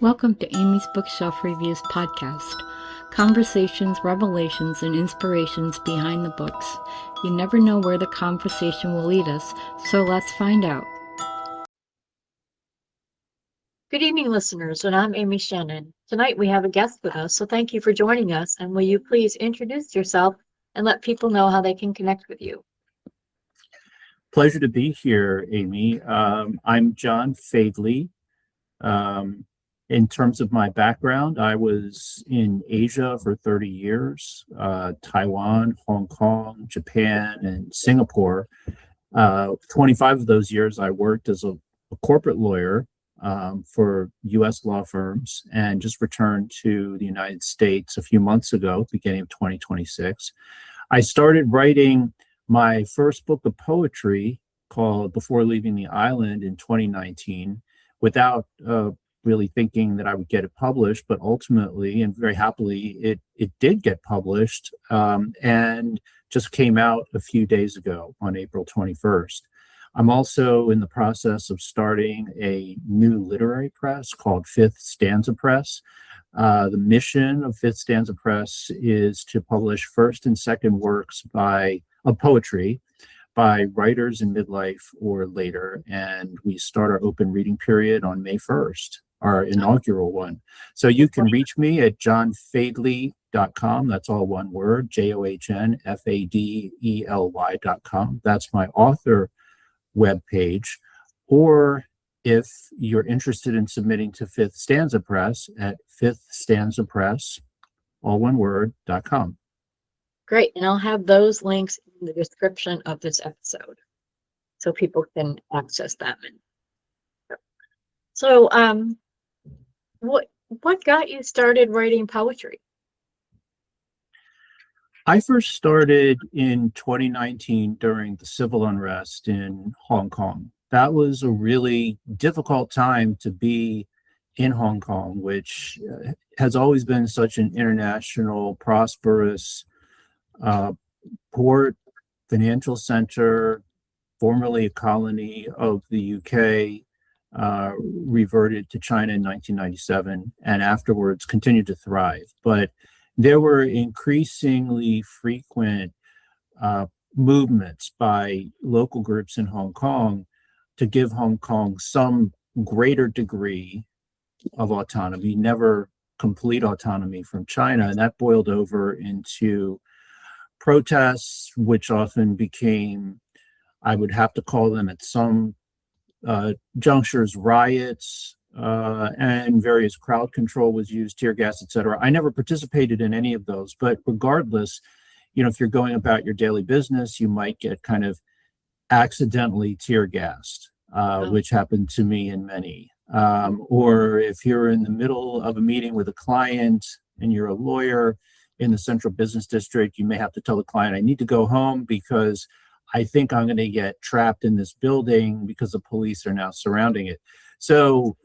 Welcome to Amy's Bookshelf Reviews podcast. Conversations, revelations, and inspirations behind the books. You never know where the conversation will lead us, so let's find out. Good evening, listeners, and I'm Amy Shannon. Tonight we have a guest with us, so thank you for joining us, and will you please introduce yourself and let people know how they can connect with you? Pleasure to be here, Amy. I'm John Fadley. In terms of my background, I was in Asia for 30 years, Taiwan, Hong Kong, Japan, and Singapore. 25 of those years, I worked as a corporate lawyer for U.S. law firms and just returned to the United States a few months ago, beginning of 2026. I started writing my first book of poetry called Before Leaving the Island in 2019 without really thinking that I would get it published, but ultimately and very happily it did get published and just came out a few days ago on April 21st. I'm also in the process of starting a new literary press called Fifth Stanza Press. The mission of Fifth Stanza Press is to publish first and second works of poetry by writers in midlife or later, and we start our open reading period on May 1st, our inaugural one. So you can reach me at johnfadley.com. That's all one word, JOHNFADELY.com. That's my author webpage. Or if you're interested in submitting to Fifth Stanza Press at fifthstanzapress, all one word.com. Great, and I'll have those links in the description of this episode so people can access them. So, what got you started writing poetry? I first started in 2019 during the civil unrest in Hong Kong. That was a really difficult time to be in Hong Kong, which has always been such an international, prosperous port, financial center, formerly a colony of the UK, reverted to China in 1997, and afterwards continued to thrive. But there were increasingly frequent movements by local groups in Hong Kong to give Hong Kong some greater degree of autonomy, never complete autonomy from China. And that boiled over into protests, which often became, I would have to call them at some junctures, riots, and various crowd control was used, tear gas, etc. I never participated in any of those, but regardless, if you're going about your daily business, you might get kind of accidentally tear gassed, which happened to me and many. Or if you're in the middle of a meeting with a client and you're a lawyer in the central business district, you may have to tell the client, I need to go home because I think I'm going to get trapped in this building because the police are now surrounding it. So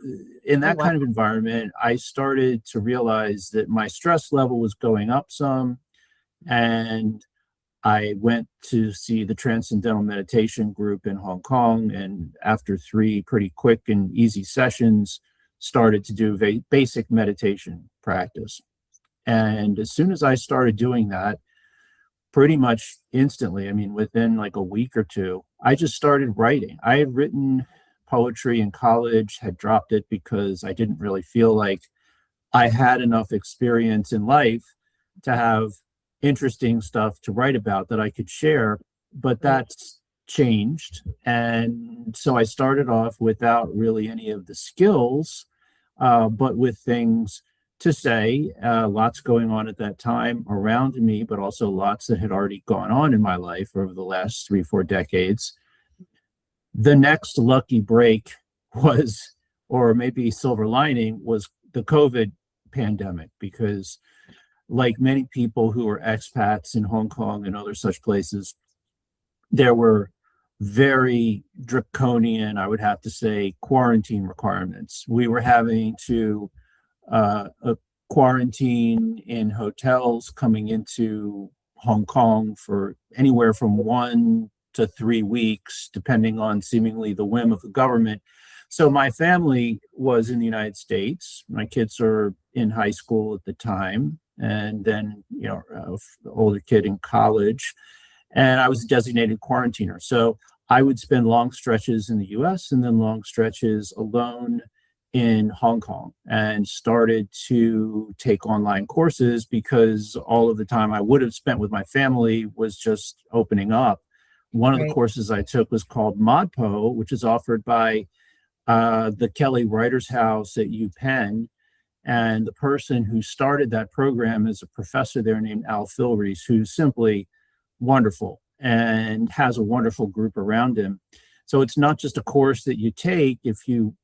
in that kind of environment, I started to realize that my stress level was going up some, and I went to see the Transcendental Meditation group in Hong Kong, and after 3 pretty quick and easy sessions, started to do basic meditation practice. And as soon as I started doing that, pretty much instantly, within like a week or two, I just started writing. I had written poetry in college, had dropped it because I didn't really feel like I had enough experience in life to have interesting stuff to write about that I could share, but that's changed. And so I started off without really any of the skills, but with things to say, lots going on at that time around me, but also lots that had already gone on in my life over the last 3-4 decades. The next lucky break was, or maybe silver lining, was the COVID pandemic, because like many people who were expats in Hong Kong and other such places, there were very draconian, I would have to say, quarantine requirements. We were having to quarantine in hotels coming into Hong Kong for anywhere from 1 to 3 weeks, depending on seemingly the whim of the government. So my family was in the United States. My kids are in high school at the time, and then the older kid in college, and I was a designated quarantiner. So I would spend long stretches in the U.S. and then long stretches alone in Hong Kong, and started to take online courses because all of the time I would have spent with my family was just opening up. One of the Right. courses I took was called ModPo, which is offered by the Kelly Writers House at UPenn. And the person who started that program is a professor there named Al Filreis, who's simply wonderful and has a wonderful group around him. So it's not just a course that you take. If you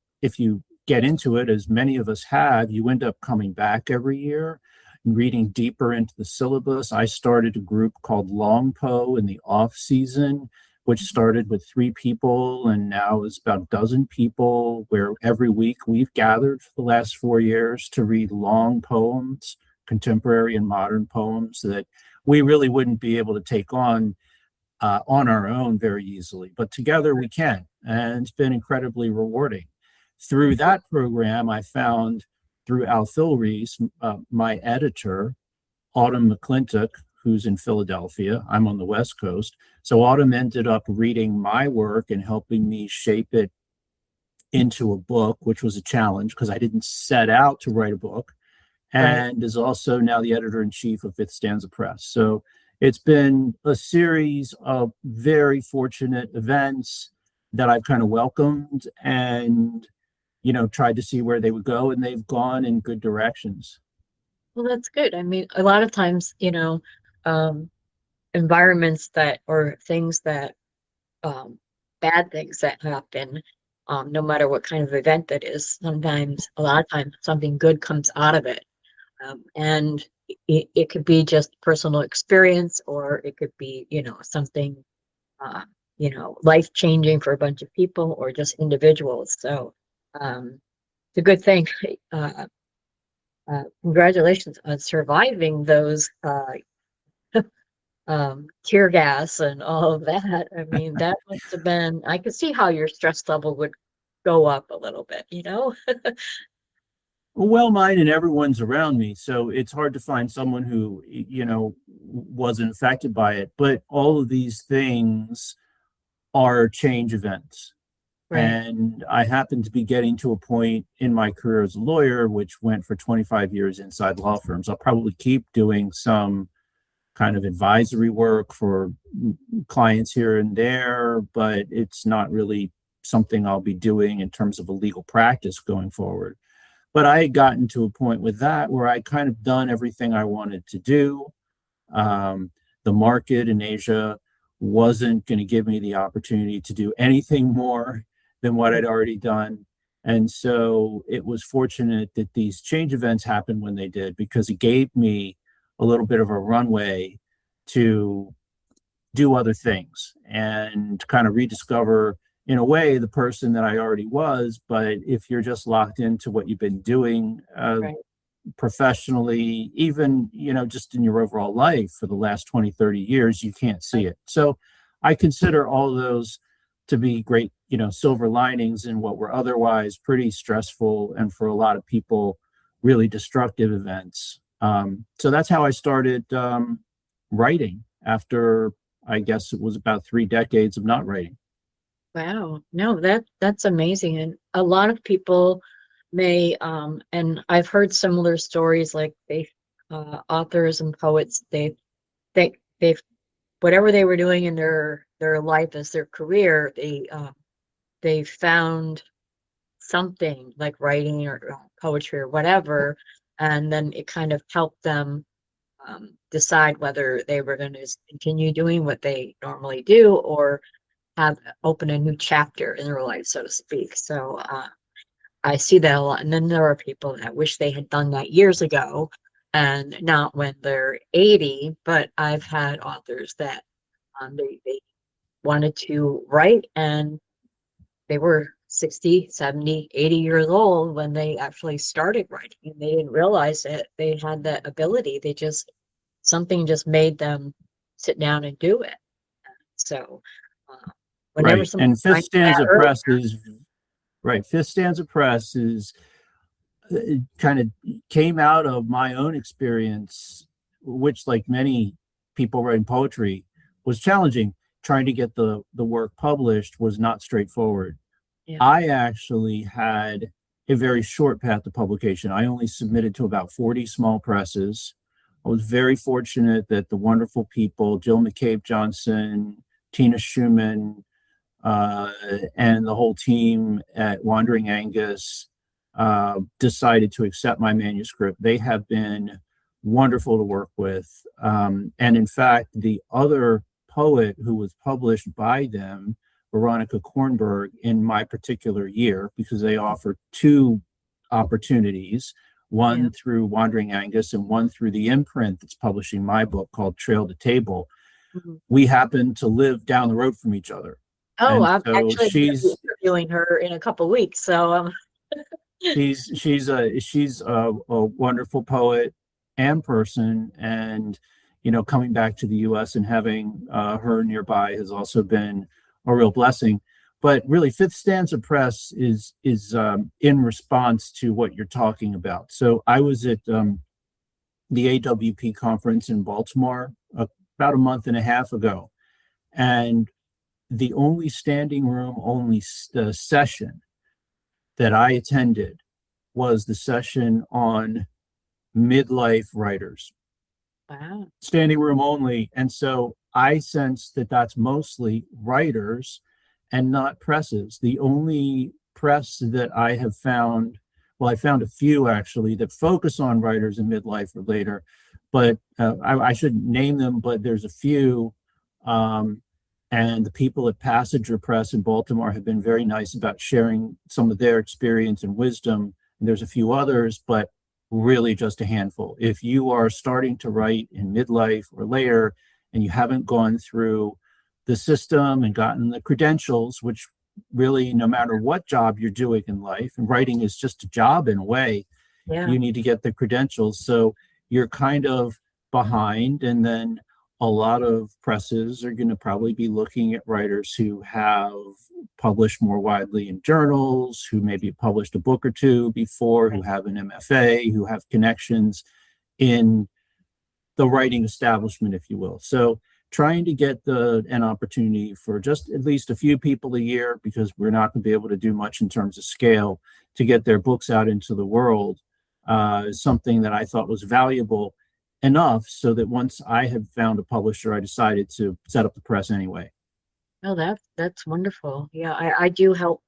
get into it, as many of us have, you end up coming back every year and reading deeper into the syllabus. I started a group called Longpo in the off season, which started with 3 people and now is about a dozen people, where every week we've gathered for the last 4 years to read long poems, contemporary and modern poems that we really wouldn't be able to take on our own very easily, but together we can. And it's been incredibly rewarding. Through that program, I found, through Al Filreis, my editor, Autumn McClintock, who's in Philadelphia. I'm on the West Coast. So Autumn ended up reading my work and helping me shape it into a book, which was a challenge because I didn't set out to write a book, and is also now the editor-in-chief of Fifth Stanza Press. So it's been a series of very fortunate events that I've kind of welcomed and tried to see where they would go, and they've gone in good directions. Well, that's good. I mean, a lot of times, environments that, or things that, bad things that happen, no matter what kind of event that is, a lot of times something good comes out of it. And it could be just personal experience, or it could be, something, life changing for a bunch of people or just individuals. So, it's a good thing. Congratulations on surviving those tear gas and all of that. I mean, that must have been, I could see how your stress level would go up a little bit. Well, mine and everyone's around me, so it's hard to find someone who wasn't affected by it. But all of these things are change events. Right. And I happen to be getting to a point in my career as a lawyer, which went for 25 years inside law firms. I'll probably keep doing some kind of advisory work for clients here and there, but it's not really something I'll be doing in terms of a legal practice going forward. But I had gotten to a point with that where I kind of done everything I wanted to do. The market in Asia wasn't going to give me the opportunity to do anything more than what I'd already done. And so it was fortunate that these change events happened when they did, because it gave me a little bit of a runway to do other things and kind of rediscover, in a way, the person that I already was. But if you're just locked into what you've been doing Right. professionally, even, just in your overall life for the last 20, 30 years, you can't see it. So I consider all those to be great, silver linings in what were otherwise pretty stressful and, for a lot of people, really destructive events. So that's how I started writing after, I guess it was about 3 decades of not writing. Wow. No, that's amazing. And a lot of people may, and I've heard similar stories, like authors and poets, they've whatever they were doing in their life as their career, they found something like writing or poetry or whatever, and then it kind of helped them decide whether they were going to continue doing what they normally do, or open a new chapter in their life, so to speak. So I see that a lot. And then there are people that wish they had done that years ago, and not when they're 80. But I've had authors that they wanted to write, and they were 60, 70, 80 years old when they actually started writing, and they didn't realize that they had that ability. Something just made them sit down and do it. So whenever Right. someone And Fifth finds that Stanza early, Press is Right. Fifth Stanza Press is kind of came out of my own experience, which, like many people writing poetry, was challenging. Trying to get the work published was not straightforward. Yeah. I actually had a very short path to publication. I only submitted to about 40 small presses. I was very fortunate that the wonderful people, Jill McCabe Johnson, Tina Schumann, and the whole team at Wandering Angus decided to accept my manuscript. They have been wonderful to work with. And in fact, the other poet who was published by them, Veronica Kornberg, in my particular year, because they offer two opportunities, one through Wandering Angus and one through the imprint that's publishing my book called Trail to Table. We happen to live down the road from each other. Oh, And I'm so actually she's interviewing her in a couple weeks. So she's a wonderful poet and person, and coming back to the U.S. and having her nearby has also been a real blessing. But really, Fifth Stanza Press is in response to what you're talking about. So I was at the AWP conference in Baltimore about a month and a half ago, and the only standing room only session that I attended was the session on midlife writers. wow. Standing room only. And so I sense that that's mostly writers and not presses. The only press that I have found, well, I found a few actually that focus on writers in midlife or later, but I shouldn't name them, but there's a few. And the people at Passenger Press in Baltimore have been very nice about sharing some of their experience and wisdom. And there's a few others, but really just a handful. If you are starting to write in midlife or later, and you haven't gone through the system and gotten the credentials, which really, no matter what job you're doing in life, and writing is just a job in a way, you need to get the credentials. So you're kind of behind. And then a lot of presses are going to probably be looking at writers who have published more widely in journals, who maybe published a book or two before, who have an MFA, who have connections in the writing establishment, if you will. So trying to get an opportunity for just at least a few people a year, because we're not going to be able to do much in terms of scale, to get their books out into the world is something that I thought was valuable enough so that once I had found a publisher, I decided to set up the press anyway. Oh, that's wonderful. Yeah, I do help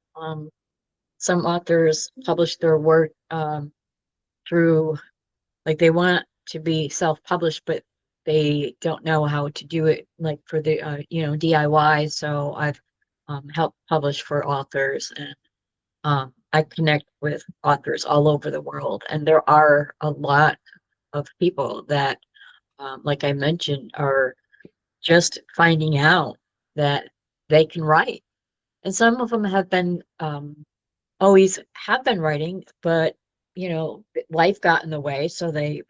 some authors publish their work through, like, they want to be self-published, but they don't know how to do it, like for the DIY. So I've helped publish for authors, and I connect with authors all over the world, and there are a lot of people that, like I mentioned, are just finding out that they can write. And some of them have been always have been writing, but life got in the way, so they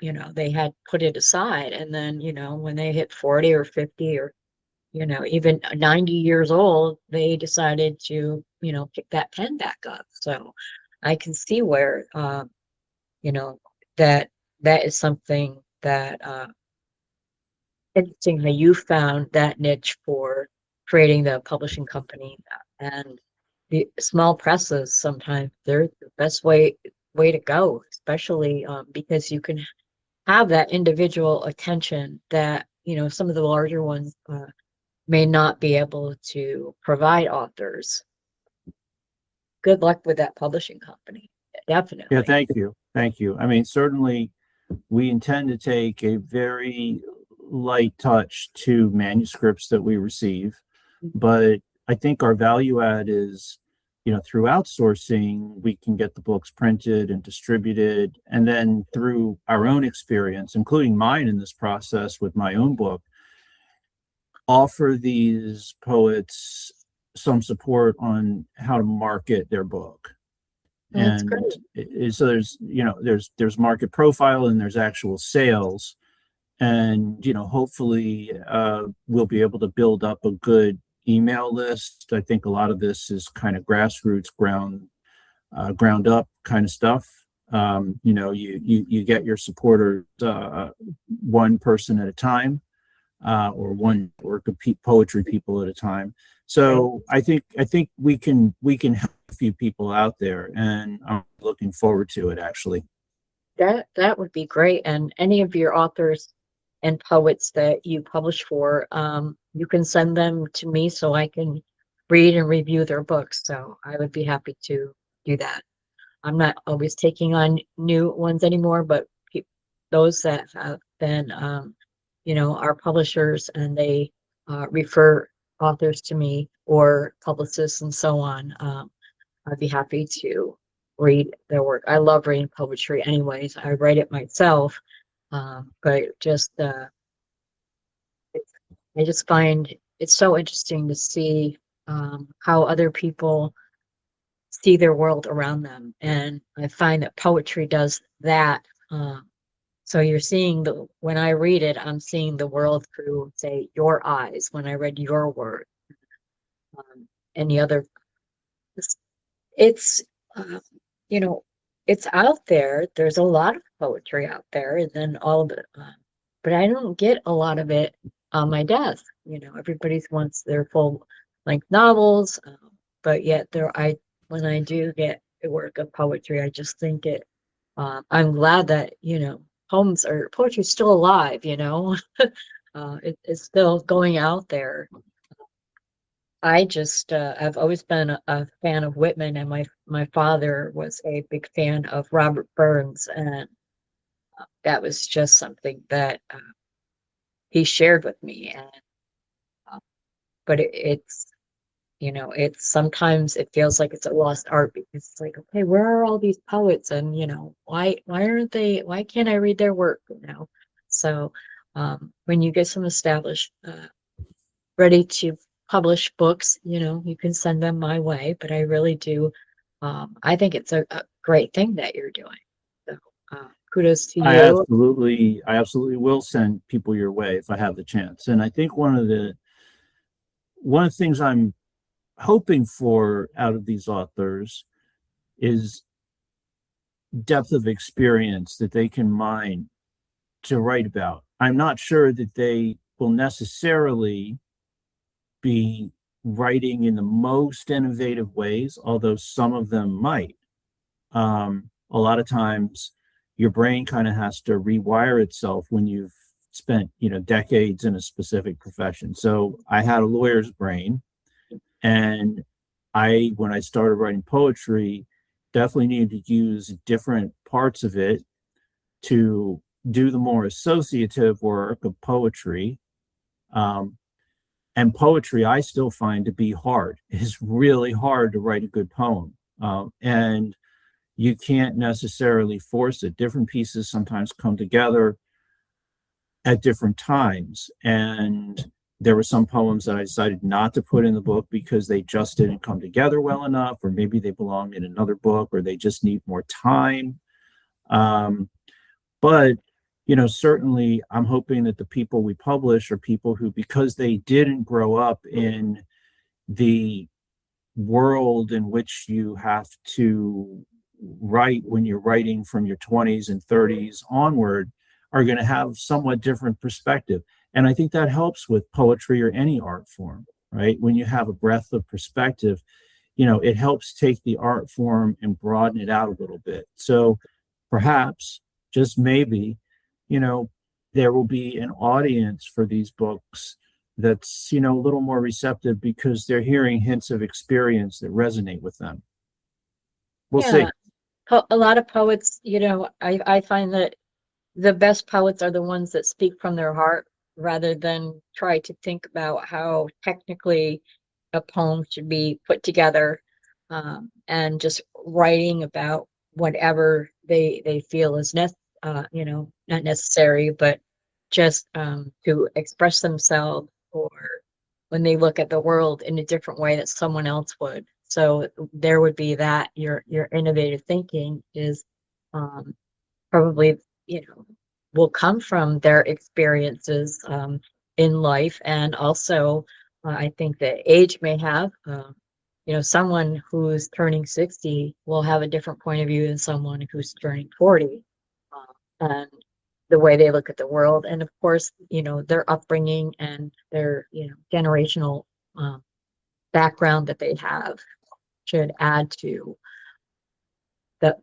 had put it aside. And then, when they hit 40 or 50 or even 90 years old, they decided to pick that pen back up. So I can see where that is something that interesting that you found that niche for creating the publishing company. And the small presses, sometimes they're the best way to go, especially because you can have that individual attention that some of the larger ones may not be able to provide authors. Good luck with that publishing company. Definitely. Yeah, thank you. I mean, certainly we intend to take a very light touch to manuscripts that we receive, but I think our value add is, through outsourcing, we can get the books printed and distributed, and then through our own experience, including mine in this process with my own book, offer these poets some support on how to market their book. That's And great. so there's market profile and there's actual sales, and hopefully we'll be able to build up a good email list. I think a lot of this is kind of grassroots ground ground up kind of stuff. You get your supporters one person at a time, or one work of poetry people at a time. So I think we can help a few people out there, and I'm looking forward to it actually. That would be great. And any of your authors and poets that you publish for, you can send them to me so I can read and review their books. So I would be happy to do that. I'm not always taking on new ones anymore, but those that have been, our publishers, and they refer authors to me, or publicists and so on, I'd be happy to read their work. I love reading poetry anyways. I write it myself, but just I just find it's so interesting to see how other people see their world around them. And I find that poetry does that. So you're seeing when I read it, I'm seeing the world through, say, your eyes when I read your word. Any other, it's, uh, you know, it's out there. There's a lot of poetry out there, and then all of it, but I don't get a lot of it on my desk. Everybody wants their full length novels, but yet when I do get a work of poetry, I just think I'm glad that, poems or poetry is still alive, it's still going out there. I just, I've always been a fan of Whitman, and my father was a big fan of Robert Burns, and that was just something that he shared with me. And but it's sometimes it feels like it's a lost art, because it's like, okay, where are all these poets, and why can't I read their work? So when you get some established, ready to publish books, you can send them my way. But I really do, I think it's a great thing that you're doing. So kudos to you. I absolutely will send people your way if I have the chance. And I think one of the things I'm hoping for out of these authors is depth of experience that they can mine to write about. I'm not sure that they will necessarily be writing in the most innovative ways, although some of them might. A lot of times your brain kind of has to rewire itself when you've spent decades in a specific profession. So I had a lawyer's brain, and when I started writing poetry, definitely needed to use different parts of it to do the more associative work of poetry. And poetry, I still find to be hard. It's really hard to write a good poem. And you can't necessarily force it. Different pieces sometimes come together at different times. And there were some poems that I decided not to put in the book because they just didn't come together well enough, or maybe they belong in another book, or they just need more time. But certainly I'm hoping that the people we publish are people who, because they didn't grow up in the world in which you have to write when you're writing from your 20s and 30s onward, are going to have somewhat different perspective. And I think that helps with poetry or any art form, right? When you have a breadth of perspective, it helps take the art form and broaden it out a little bit. So perhaps, just maybe, there will be an audience for these books that's, a little more receptive, because they're hearing hints of experience that resonate with them. We'll see. A lot of poets, I find that the best poets are the ones that speak from their heart, rather than try to think about how technically a poem should be put together, and just writing about whatever they feel is not necessary, but just to express themselves, or when they look at the world in a different way that someone else would. So there would be that your innovative thinking is probably will come from their experiences in life. And also I think that age may have someone who's turning 60 will have a different point of view than someone who's turning 40, and the way they look at the world. And of course, their upbringing and their, generational background that they have should add to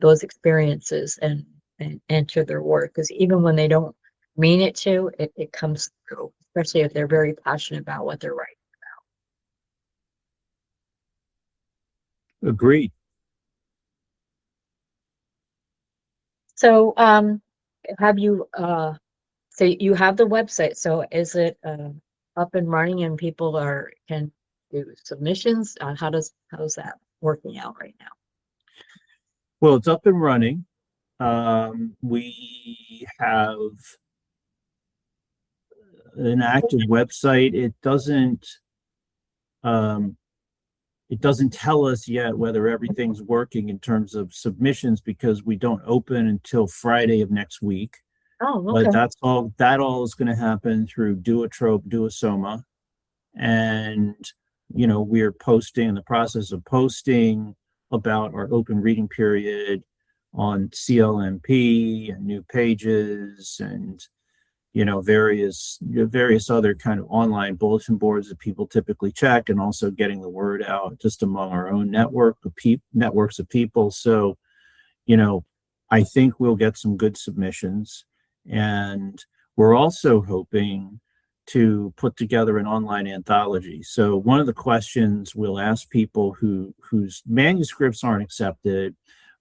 those experiences and enter their work. Because even when they don't mean it to, it comes through, especially if they're very passionate about what they're writing. Agreed. So, have you, so you have the website, so is it up and running and people can do submissions? How's that working out right now? Well, it's up and running. We have an active website. It doesn't tell us yet whether everything's working in terms of submissions because we don't open until Friday of next week. Oh, okay. But that all is going to happen through Duosoma. And, we're in the process of posting about our open reading period on CLMP and New Pages and, various other kind of online bulletin boards that people typically check, and also getting the word out just among our own networks of people. So, I think we'll get some good submissions. And we're also hoping to put together an online anthology. So one of the questions we'll ask people whose manuscripts aren't accepted,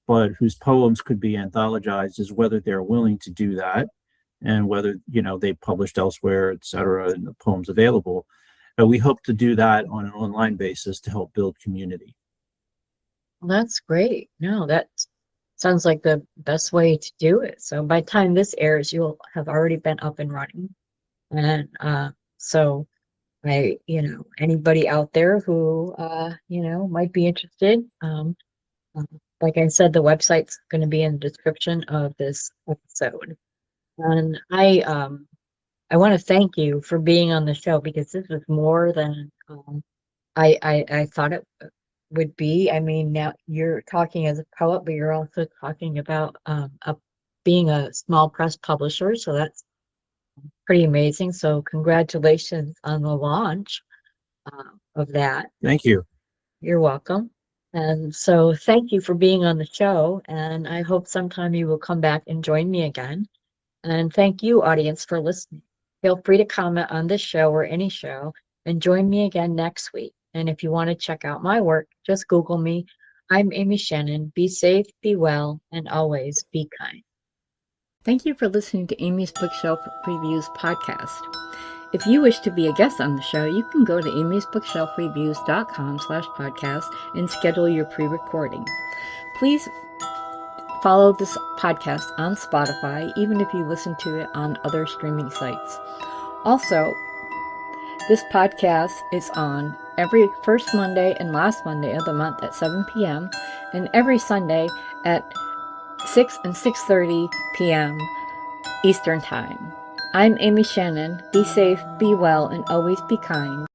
but whose poems could be anthologized, is whether they're willing to do that, and whether, they've published elsewhere, et cetera, and the poem's available. And we hope to do that on an online basis to help build community. Well, that's great. No, that sounds like the best way to do it. So by the time this airs, you'll have already been up and running. And so anybody out there who, might be interested, like I said, the website's going to be in the description of this episode. And I want to thank you for being on the show, because this was more than I thought it would be. I mean, now you're talking as a poet, but you're also talking about being a small press publisher. So that's pretty amazing. So congratulations on the launch of that. Thank you. You're welcome. And so thank you for being on the show. And I hope sometime you will come back and join me again. And thank you, audience, for listening. Feel free to comment on this show or any show, and join me again next week. And if you want to check out my work, just Google me. I'm Amy Shannon. Be safe, be well, and always be kind. Thank you for listening to Amy's Bookshelf Reviews podcast. If you wish to be a guest on the show, you can go to amysbookshelfreviews.com/podcast and schedule your pre-recording. Please follow this podcast on Spotify, even if you listen to it on other streaming sites. Also, this podcast is on every first Monday and last Monday of the month at 7 p.m. and every Sunday at 6 and 6:30 p.m. Eastern Time. I'm Amy Shannon. Be safe, be well, and always be kind.